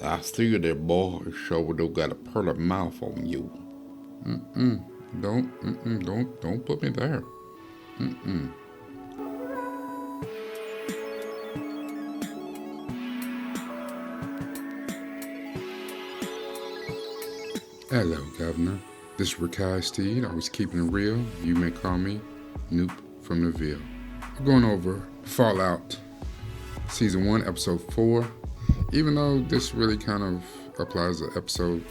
I see that boy sure do got a pearly mouth on you. Don't put me there. Hello, Governor. This is Rakai Steed. I was keeping it real. You may call me Noop from the Ville. We're going over Fallout Season 1, Episode 4. Even though this really kind of applies to Episode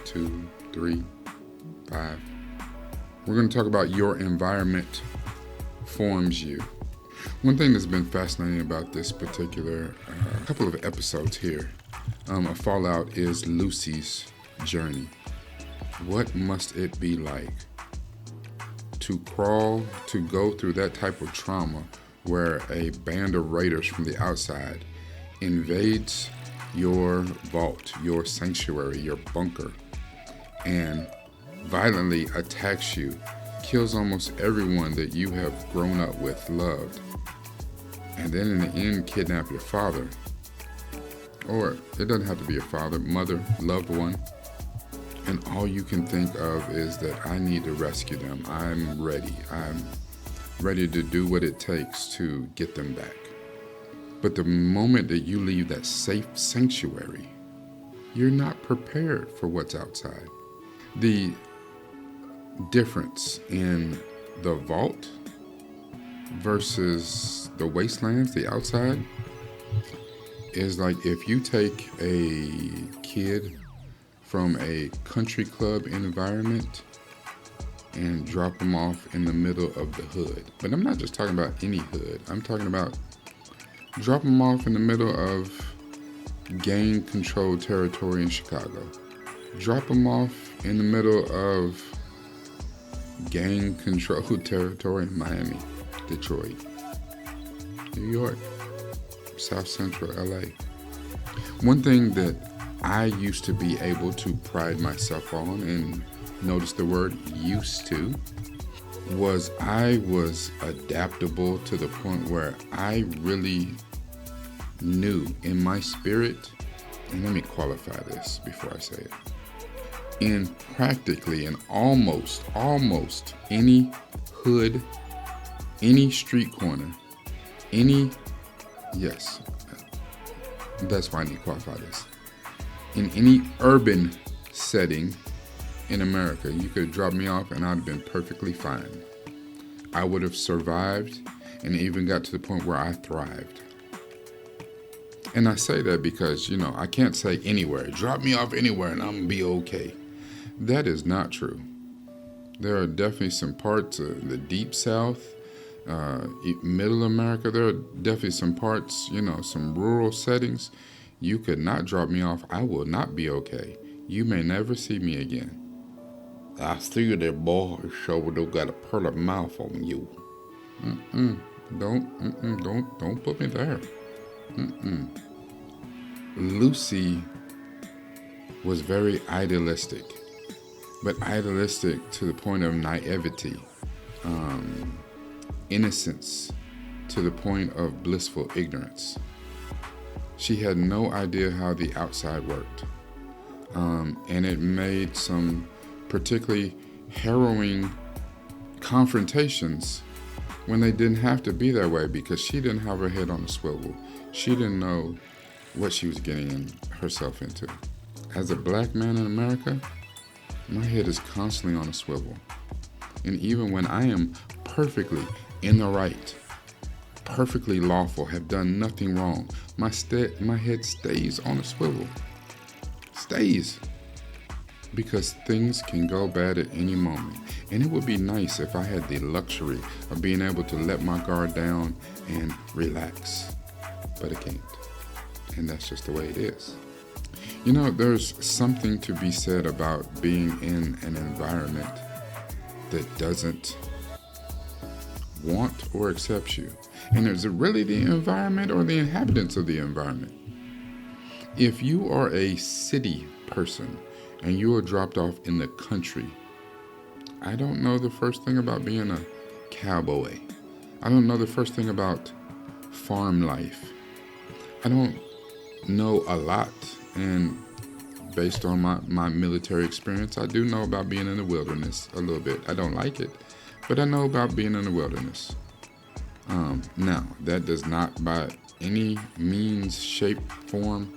2, 3, 5. We're going to talk about your environment forms you. One thing that's been fascinating about this particular couple of episodes here of Fallout is Lucy's journey. What must it be like to go through that type of trauma where a band of raiders from the outside invades your vault, your sanctuary, your bunker, and violently attacks you, kills almost everyone that you have grown up with, loved, and then in the end kidnap your father, or it doesn't have to be your father, mother, loved one, and all you can think of is that I need to rescue them. I'm ready to do what it takes to get them back. But the moment that you leave that safe sanctuary, you're not prepared for what's outside. The difference in the vault versus the wastelands, the outside, is like if you take a kid from a country club environment and drop them off in the middle of the hood. But I'm not just talking about any hood. I'm talking about drop them off in the middle of gang-controlled territory in Chicago. Drop them off in the middle of gang-controlled territory in Miami, Detroit, New York, South Central LA. One thing that I used to be able to pride myself on, and notice the word used to, was I was adaptable to the point where I really knew in my spirit, and let me qualify this before I say it, in practically and almost any hood, any street corner, yes, that's why I need to qualify this. In any urban setting in America, you could drop me off and I'd have been perfectly fine. I would have survived and even got to the point where I thrived. And I say that because, I can't say anywhere. Drop me off anywhere and I'm going to be okay. That is not true. There are definitely some parts of the deep south, middle America. There are definitely some parts, some rural settings. You could not drop me off. I will not be okay. You may never see me again. I see that boy sure do got a pearly mouth on you. Don't put me there. Lucy was very idealistic, but idealistic to the point of naivety, innocence to the point of blissful ignorance. She had no idea how the outside worked. And it made some particularly harrowing confrontations when they didn't have to be that way because she didn't have her head on a swivel. She didn't know what she was getting herself into. As a black man in America, my head is constantly on a swivel. And even when I am perfectly in the right, perfectly lawful, have done nothing wrong, my head stays on a swivel. Stays. Because things can go bad at any moment. And it would be nice if I had the luxury of being able to let my guard down and relax. But I can't. And that's just the way it is. There's something to be said about being in an environment that doesn't want or accept you. And is it really the environment or the inhabitants of the environment? If you are a city person and you are dropped off in the country, I don't know the first thing about being a cowboy. I don't know the first thing about farm life. I don't know a lot And based on my military experience, I do know about being in the wilderness a little bit. I don't like it, but I know about being in the wilderness. Now, that does not by any means, shape, form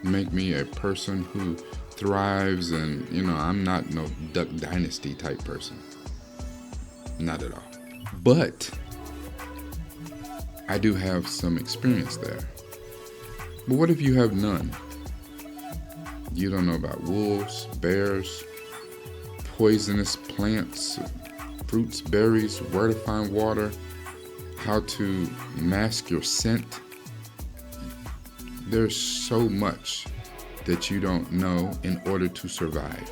make me a person who thrives, and I'm not no Duck Dynasty type person. Not at all. But I do have some experience there. But what if you have none? You don't know about wolves, bears, poisonous plants, fruits, berries, where to find water, how to mask your scent. There's so much that you don't know in order to survive.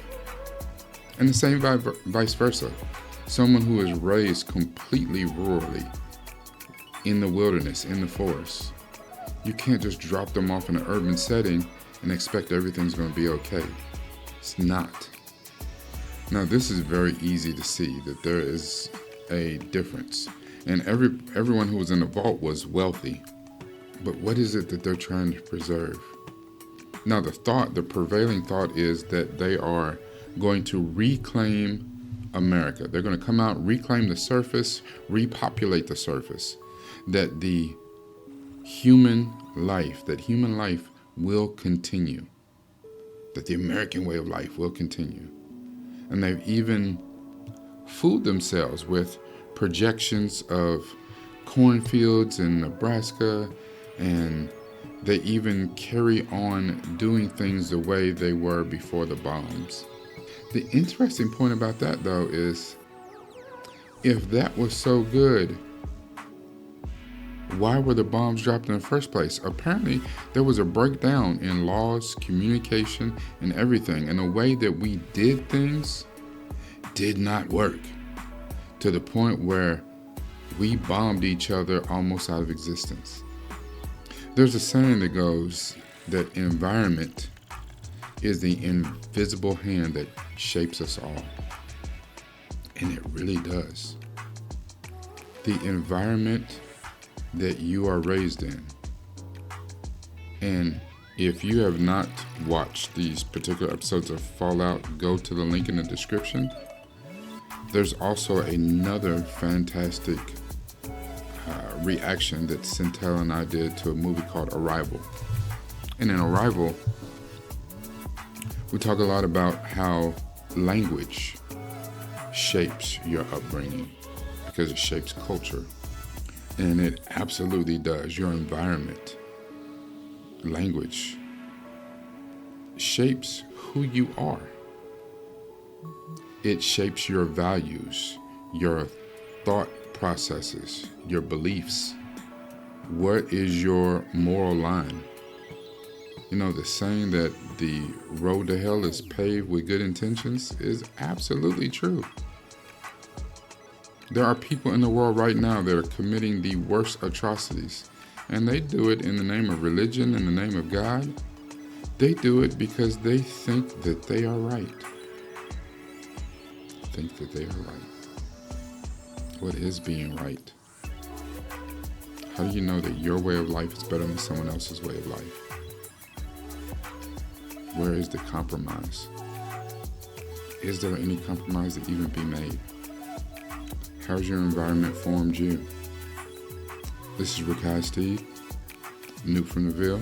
And the same vice versa. Someone who is raised completely rurally, in the wilderness, in the forest, you can't just drop them off in an urban setting and expect everything's going to be okay. It's not. Now, this is very easy to see that there is a difference. And everyone who was in the vault was wealthy. But what is it that they're trying to preserve? Now, the prevailing thought is that they are going to reclaim America. They're going to come out, reclaim the surface, repopulate the surface. That human life will continue. That the American way of life will continue. And they've even fooled themselves with projections of cornfields in Nebraska, and they even carry on doing things the way they were before the bombs. The interesting point about that, though, is if that was so good, why were the bombs dropped in the first place? Apparently, there was a breakdown in laws, communication, and everything. And the way that we did things did not work, to the point where we bombed each other almost out of existence. There's a saying that goes that environment is the invisible hand that shapes us all. And it really does. The environment that you are raised in. And if you have not watched these particular episodes of Fallout, go to the link in the description. There's also another fantastic reaction that Centel and I did to a movie called Arrival. And in Arrival, we talk a lot about how language shapes your upbringing, because it shapes culture. And it absolutely does. Your environment, language, shapes who you are. It shapes your values, your thought processes, your beliefs. What is your moral line? The saying that the road to hell is paved with good intentions is absolutely true. There are people in the world right now that are committing the worst atrocities, and they do it in the name of religion, in the name of God. They do it because they think that they are right. What is being right? How do you know that your way of life is better than someone else's way of life? Where is the compromise? Is there any compromise that even be made? How's your environment formed you? This is Rikai Steve, Noob from the Ville.